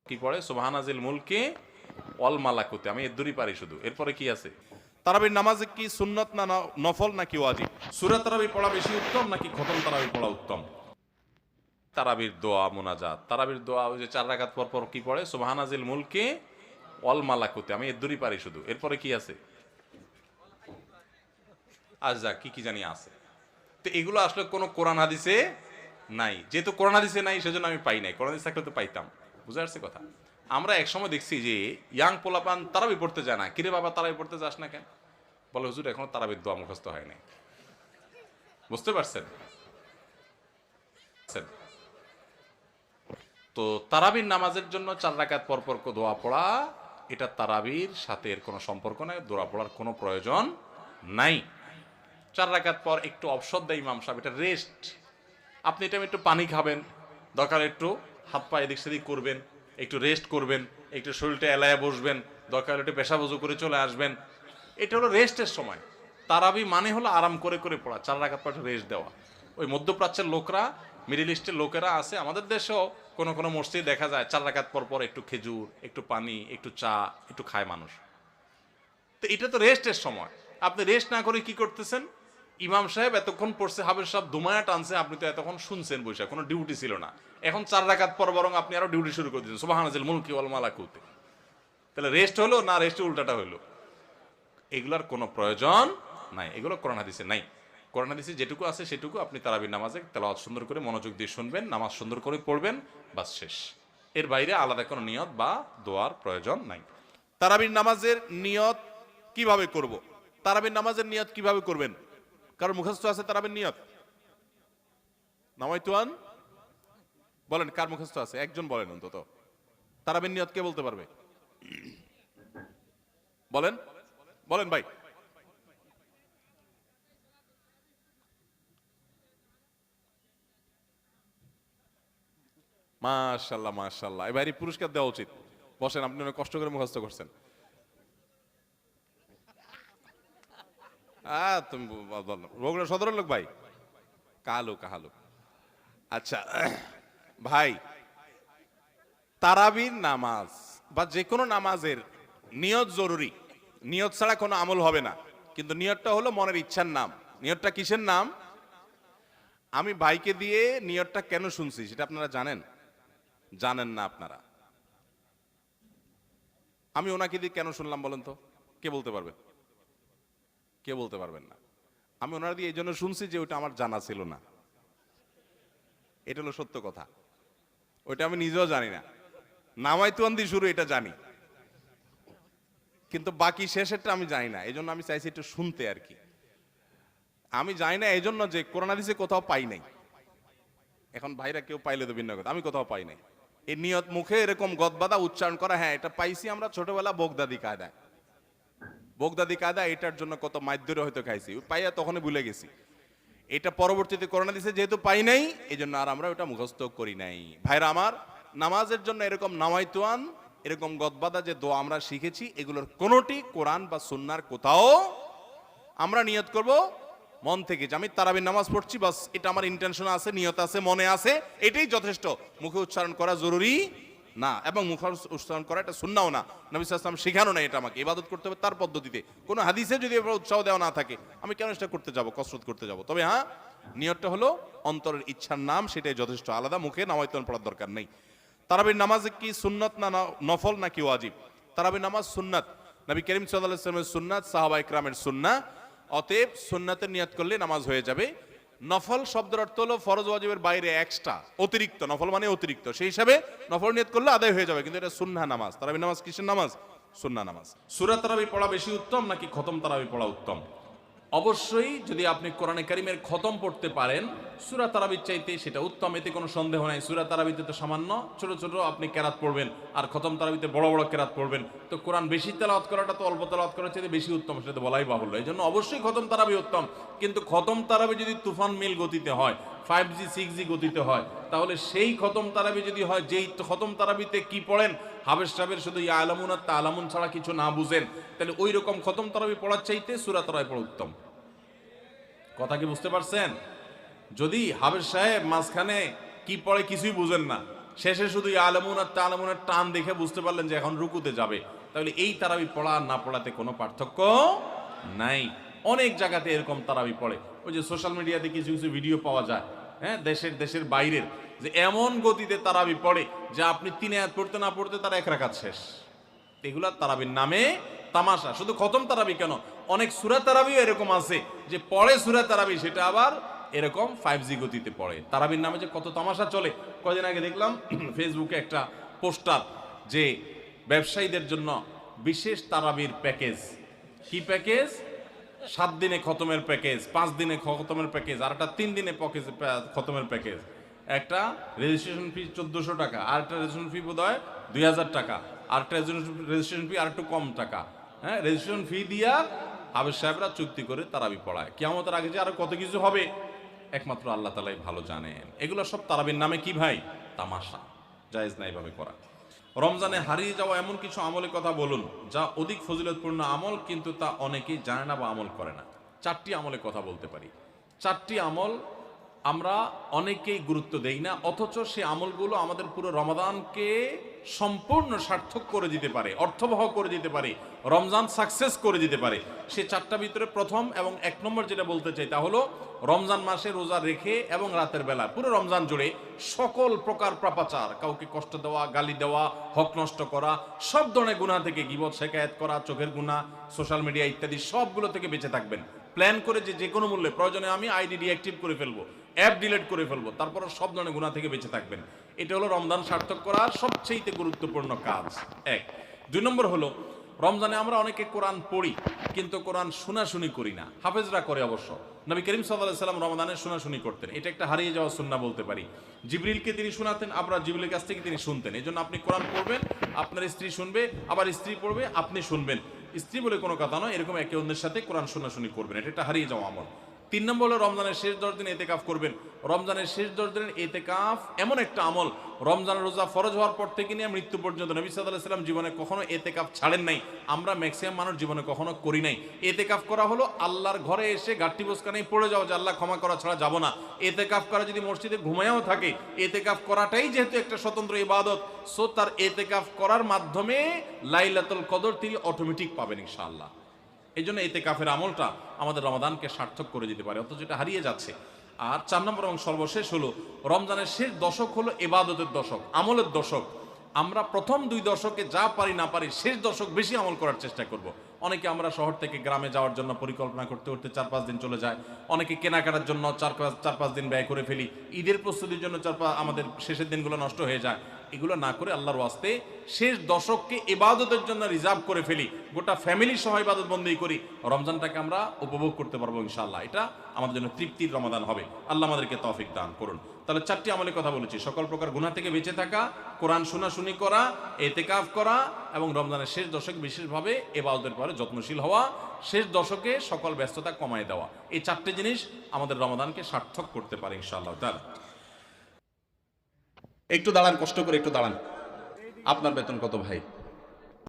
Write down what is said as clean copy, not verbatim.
কি পড়ে সুবহানাজিল মুলকি ওয়াল মালাকুতে, আমি এর দূরই পারি শুধু। এরপরে কি আছে? তারাবির নামাজ কি সুন্নত না নফল নাকি ওয়াজিব? সূরা তারাবি পড়া বেশি উত্তম নাকি খতম তারাবি পড়া উত্তম? তারাবির দোয়া মুনাজাত, তারাবির দোয়া ওই যে 4 রাকাত পর পর কি পড়ে সুবহানাজিল মুলকি ওয়াল মালাকুতে, আমি এর দূরই পারি শুধু। এরপরে কি আছে? আচ্ছা কি কি জানি আছে। তো এগুলো আসলে কোনো কোরআন হাদিসে নাই, যেহেতু কোরআন হাদিসে নাই সেজন্য আমি পাই নাই, কোরআন হাদিস থাকলে তো পাইতাম। বুঝে আসছে কথা? আমরা এক সময় দেখছি যে ইয়াং পোলাপান তারাবি পড়তে যায় না। কিরে বাবা তারাবি পড়তে যাস না কেন? বলে হুজুর এখনো তারাবির দোয়া মুখস্থ হয় নাই। বুঝতে পারছেন? তো তারাবির নামাজের জন্য 4 রাকাত পর পর দোয়া পড়া, এটা তারাবির সাথে এর কোনো সম্পর্ক নাই, দোয়া পড়ার কোনো প্রয়োজন নাই। 4 রাকাত পর একটু অবসর দেয় ইমাম সাহেব, এটা রেস্ট। আপনি এটা একটু পানি খাবেন, দরকার একটু হাত পা এদিক সেদিক করবেন, একটু রেস্ট করবেন, একটু শরীরটা এলায়া বসবেন, দরকার একটু পেশাব ওযু করে চলে আসবেন। এটা হলো রেস্টের সময়। তারাবি মানে হলো আরাম করে করে পড়া, 4 রাকাত পর রেস্ট দেওয়া। ওই মধ্যপ্রাচ্যের লোকরা, মিডল ইস্টের লোকেরা আছে, আমাদের দেশেও কোনো কোনো মসজিদে দেখা যায় 4 রাকাত পর পর একটু খেজুর, একটু পানি, একটু চা একটু খায় মানুষ। তো এটা তো রেস্টের সময়, আপনি রেস্ট না করে কি করতেছেন? ইমাম সাহেব এতক্ষণ পড়ছে, হাবের সাহেব দুমায়া টানছে, আপনি তো এতক্ষণ শুনছেন বসে, কোনো ডিউটি ছিল না। এখন 4 রাকাত পর বরং আপনি আরো ডিউটি শুরু করে দিয়েছেন সুবহানাজিল মুলকি ওয়াল মালাকুতে। তাহলে রেস্ট হলো না রেস্টে উল্টাটা হলো? এগুলার কোনো প্রয়োজন নাই, এগুলো কোরআন হাদিসে নাই। কোরআন হাদিসে যেটুকু আছে সেটুকু আপনি তারাবির নামাজে তেলাওয়াত সুন্দর করে মনোযোগ দিয়ে শুনবেন, নামাজ সুন্দর করে পড়বেন, বাস শেষ। এর বাইরে আলাদা কোনো নিয়ত বা দোয়ার প্রয়োজন নাই। তারাবির নামাজের নিয়ত কিভাবে করব? তারাবির নামাজের নিয়ত কিভাবে করবেন? কারণ মুখস্থ আছে তারাবির নিয়ত? নামাইতুয়ান বলেন, কার মুখস্থ আছে? একজন বলেন অন্তত। তারাবির নিয়ত কে বলতে পারবে? বলেন বলেন ভাই। মাশাআল্লাহ মাশাআল্লাহ, এবারই পুরস্কার দেওয়া উচিত। বসেন, আপনি অনেক কষ্ট করে মুখস্থ করছেন। তুমি বগুড়া সদরের লোক ভাই? কালো কাহালু। আচ্ছা ভাই, তারাবির নামাজ বা যে কোনো নামাজের নিয়ত জরুরি। নিয়ত ছাড়া কোনো আমল হবে না। কিন্তু নিয়তটা হলো মনের ইচ্ছার নাম। নিয়তটা কিসের নাম? আমি ভাইকে দিয়ে নিয়তটা কেন শুনছি সেটা আপনারা জানেন? জানেন না আপনারা? আমি ওনাকে দিয়ে কেন শুনলাম বলেন তো? কে বলতে পারবেন? কে বলতে পারবেন না? আমি ওনারা দিয়ে এই জন্য শুনছি যে ওইটা আমার জানা ছিল না। এটা হলো সত্য কথা। ওইটা আমি নিজেও জানি না। নামাইতুয়ান দিয়ে শুরু এটা জানি, কিন্তু বাকি শেষেরটা আমি জানি না। এই জন্য আমি চাইছি একটু শুনতে আর কি। আমি জানি না এই জন্য যে কোরআন হাদিসে কোথাও পাই নাই। এখন ভাইরা কেউ পাইলে তো ভিন্ন কথা, আমি কোথাও পাই নাই। এই নিয়ত মুখে এরকম গদবাদা উচ্চারণ করা, হ্যাঁ এটা পাইছি আমরা ছোটবেলা বগদাদি কায়দায়। বগদাদি কায়দা, এটার জন্য কত মাইদ্যরে হয়তো খাইছি, পাইয়া তখনই ভুলে গেছি। এটা পরবর্তীতে কোরআন হাদিসে যেহেতু পাই নাই, এই জন্য আর আমরা ওটা মুখস্থ করি নাই। ভাইরা আমার, নামাজের জন্য এরকম নামাইতুয়ান, এরকম গদবাদা যে দোয়া আমরা শিখেছি, এগুলোর কোনোটি কোরআন বা সুন্নাহর কোথাও আমরা নিয়ত করব মন থেকে যে আমি তারাবির নামাজ পড়ছি, বাস এটা আমার ইন্টেনশন আছে, নিয়ত আছে, মনে আছে, এটাই যথেষ্ট। মুখে উচ্চারণ করা জরুরি না, এবং মুখে উচ্চারণ করা এটা সুন্নাহও না। নবী সাল্লাল্লাহু আলাইহি ওয়াসাল্লাম শেখানো না এটা আমাকে। ইবাদত করতে হবে তার পদ্ধতিতে। কোনো হাদিসে যদি উৎসাহ দেওয়া না থাকে, আমি কেন এটা করতে যাব, কসরত করতে যাব? তবে হ্যাঁ, নিয়তটা হলো অন্তরের ইচ্ছার নাম, সেটাই যথেষ্ট। আলাদা মুখে নামাইতুয়ান পড়ার দরকার নেই। তারাবির নামাজ কি সুন্নত না নফল নাকি ওয়াজিব? তারাবির নামাজ সুন্নাত। নবী করিম সাল্লাল্লাহু আলাইহি ওয়াসাল্লামের সুন্নাত, সাহাবা ইকরামের সুন্নাহ। অতএব সুন্নাতের নিয়ত করলে নামাজ হয়ে যাবে। নফল শব্দের অর্থ হলো ফরজ ওয়াজিবের বাইরে এক্সট্রা, অতিরিক্ত। নফল মানে অতিরিক্ত, সেই হিসাবে নফল নিয়ত করলে আদায় হয়ে যাবে। কিন্তু এটা সুন্নাহ নামাজ। তারাবির নামাজ কিসের নামাজ? সুন্নাহ নামাজ। সূরা তারাবি পড়া বেশি উত্তম নাকি খতম তারাবি পড়া উত্তম? অবশ্যই যদি আপনি কোরআনে কারিমের খতম পড়তে পারেন, সূরা তারাবির চাইতে সেটা উত্তম, এতে কোনো সন্দেহ নাই। সূরা তারাবিতে তো সামান্য ছোট ছোট আপনি কেরাত পড়বেন, আর খতম তারাবিতে বড় বড় কেরাত পড়বেন। তো কোরআন বেশি তেলাওয়াত করাটা তো অল্প তেলাওয়াত করার চাইতে বেশি উত্তম, সেটা তো বলাই বাহুল্য। এই জন্য অবশ্যই খতম তারাবি উত্তম। কিন্তু খতম তারাবি যদি তুফান মিল গতিতে হয়, 5G 6G গতিতে হয়, তাহলে সেই খতম তারাবি যদি হয়, যেই খতম তারাবিতে কি পড়েন, হাবেশ সাহেবের শুধু ইয়া আলামুন আর তা আলামুন ছাড়া কিছু না বুঝেন, তাহলে ওই রকম খতম তারাবি পড়ার চাইতে সূরা তারাবি পড়া উত্তম। কথা কি বুঝতে পারছেন? যদি হাবেজ সাহেব মাঝখানে কি পড়ে কিছুই বুঝেন না, শেষে শুধু আলমুন আর তালামুনের টান দেখে বুঝতে পারলেন যে এখন রুকুতে যাবে, তাহলে এই তারাবি পড়া আর না পড়াতে কোনো পার্থক্য নাই। অনেক জায়গাতে এরকম তারাবি পড়ে, ওই যে সোশ্যাল মিডিয়াতে কিছু কিছু ভিডিও পাওয়া যায়, হ্যাঁ, দেশের বাইরের, যে এমন গতিতে তারাবি পড়ে যে আপনি 3 আয়াত পড়তে না পড়তে তার 1 রাকাত শেষ। এগুলা তারাবির নামে তামাশা। শুধু খতম তারাবি কেন, অনেক সূরা তারাবিও এরকম আছে যে পড়ে সূরা তারাবি, সেটা আবার এরকম 5G গতিতে পড়ে। তারাবির নামে যে কত তামাশা চলে। কয়দিন আগে দেখলাম ফেসবুকে একটা পোস্টার, যে ব্যবসায়ীদের জন্য বিশেষ তারাবির প্যাকেজ। কি প্যাকেজ? 7 দিনে খতমের প্যাকেজ, 5 দিনে খতমের প্যাকেজ, আর একটা 3 দিনে খতমের প্যাকেজ। একটা রেজিস্ট্রেশন ফি 1400 টাকা, আর একটা রেজিস্ট্রেশন ফি বোধ হয় 2000 টাকা, আর একটা রেজিস্ট্রেশন ফি আর একটু কম টাকা। হ্যাঁ, রেজিস্ট্রেশন ফি দিয়া হাফেজ সাহেবরা চুক্তি করে তারাবি পড়ায়। কিয়ামতের আগে যে আরো কত কিছু হবে একমাত্র আল্লাহ তাআলাই ভালো জানেন। এগুলো সব তারাবির নামে কি ভাই? তামাশা। জায়েজ নাই ভাবে করা। রমজানে হারিয়ে যাওয়া এমন কিছু আমলের কথা বলুন যা অধিক ফজিলতপূর্ণ আমল, কিন্তু তা অনেকেই জানে না বা আমল করে না। 4টি আমলের কথা বলতে পারি। 4টি আমল আমরা অনেকেই গুরুত্ব দেই না, অথচ সে আমলগুলো আমাদের পুরো রমাদানকে সম্পূর্ণ সার্থক করে দিতে পারে, অর্থবহ করে দিতে পারে, রমজান সাকসেস করে দিতে পারে। সে 4টা ভিতরে প্রথম এবং 1 নম্বর যেটা বলতে চাই তা হলো রমজান মাসে রোজা রেখে এবং রাতের বেলা পুরো রমজান জুড়ে সকল প্রকার পাপাচার, কাউকে কষ্ট দেওয়া, গালি দেওয়া, হক নষ্ট করা, সব ধরনের গুনাহ থেকে, গীবত শেকায়েত করা, চোখের গুনাহ, সোশ্যাল মিডিয়া ইত্যাদি সবগুলো থেকে বেঁচে থাকবেন। প্ল্যান করে যে কোনো মূল্যে, প্রয়োজনে আমি আইডি ডিঅ্যাক্টিভ করে ফেলবো, অ্যাপ ডিলিট করে ফেলবো, তারপর সব ধরনের গুনাহ থেকে বেঁচে থাকবেন। এটা হলো রমজান সার্থক করার সবচেয়ে গুরুত্বপূর্ণ কাজ। 1। 2 নম্বর হলো রমজানে আমরা অনেকে কোরআন পড়ি কিন্তু কোরআন শোনাশুনি করি না। হাফেজরা করে অবশ্য। নবী করিম সাল্লাল্লাহু আলাইহি সাল্লাম রমাদানে শোনাশুনি করতেন। এটা একটা হারিয়ে যাওয়া সুন্নাহ বলতে পারি। জিবরিলকে তিনি শোনাতেন, আবার জিবরিলের কাছ থেকে তিনি শুনতেন। এজন্য আপনি কোরআন পড়বেন, আপনার স্ত্রী শুনবে, আবার স্ত্রী পড়বে, আপনি শুনবেন। স্ত্রী বলে কোনো কথা নয়, এরকম একে অন্যের সাথে কোরআন শোনাশুনি করবেন। এটা একটা হারিয়ে যাওয়া আমল। 3 নম্বর হলো রমজানের শেষ 10 দিন এতেকাফ করবেন। রমজানের শেষ 10 দিনের এতেকাফ এমন একটা আমল, রমজানের রোজা ফরজ হওয়ার পর থেকে নিয়ে মৃত্যু পর্যন্ত নবী সাল্লাল্লাহু আলাইহি সাল্লাম জীবনে কখনো এতেকাফ ছাড়েন নাই। আমরা ম্যাক্সিমাম মানুষ জীবনে কখনো করি নাই। এতেকাফ করা হলো আল্লাহর ঘরে এসে গাঁটটি বোসকা নেই পড়ে যাও যে আল্লাহ ক্ষমা করা ছাড়া যাব না। এতেকাফ করা যদি মসজিদে ঘুমায়াও থাকে, এতেকাফ করাটাই যেহেতু একটা স্বতন্ত্র ইবাদত, সো তার এতেকাফ করার মাধ্যমে লাইলাতুল কদর তিনি অটোমেটিক পাবেন ইনশাআল্লাহ। এই জন্য এতেকাফের আমলটা আমাদের রমাদানকে সার্থক করে দিতে পারে, অথচ এটা হারিয়ে যাচ্ছে। আর 4 নম্বর এবং সর্বশেষ হলো রমজানের শেষ দশক হলো ইবাদতের দশক, আমলের দশক। আমরা প্রথম 2 দশকে যা পারি না পারি, শেষ দশক বেশি আমল করার চেষ্টা করব। অনেকে আমরা শহর থেকে গ্রামে যাওয়ার জন্য পরিকল্পনা করতে করতে 4-5 দিন চলে যায়। অনেকে কেনাকাটার জন্য 4-5 দিন ব্যয় করে ফেলি। ঈদের প্রস্তুতির জন্য আমাদের শেষের দিনগুলো নষ্ট হয়ে যায়। এগুলো না করে আল্লাহর ওয়াস্তে শেষ দশককে ইবাদতের জন্য রিজার্ভ করে ফেলি, গোটা ফ্যামিলি সহ ইবাদত বন্দী করি, রমজানটাকে আমরা উপভোগ করতে পারবো ইনশাআল্লাহ। এটা আমাদের জন্য তৃপ্তির রমাদান হবে। আল্লাহ আমাদেরকে তৌফিক দান করুন। তাহলে 4টি আমলের কথা বলেছি, সকল প্রকার গুনাহ থেকে বেঁচে থাকা, কোরআন শোনাশুনি করা, এতেকাফ করা এবং রমজানের শেষ দশকে বিশেষভাবে ইবাদতের পরে যত্নশীল হওয়া, শেষ দশকে সকল ব্যস্ততা কমায় দেওয়া। এই 4টি জিনিস আমাদের রমাদানকে সার্থক করতে পারে ইনশাআল্লাহ তাআলা। একটু দাঁড়ান, কষ্ট করে একটু দাঁড়ান। আপনার বেতন কত ভাই?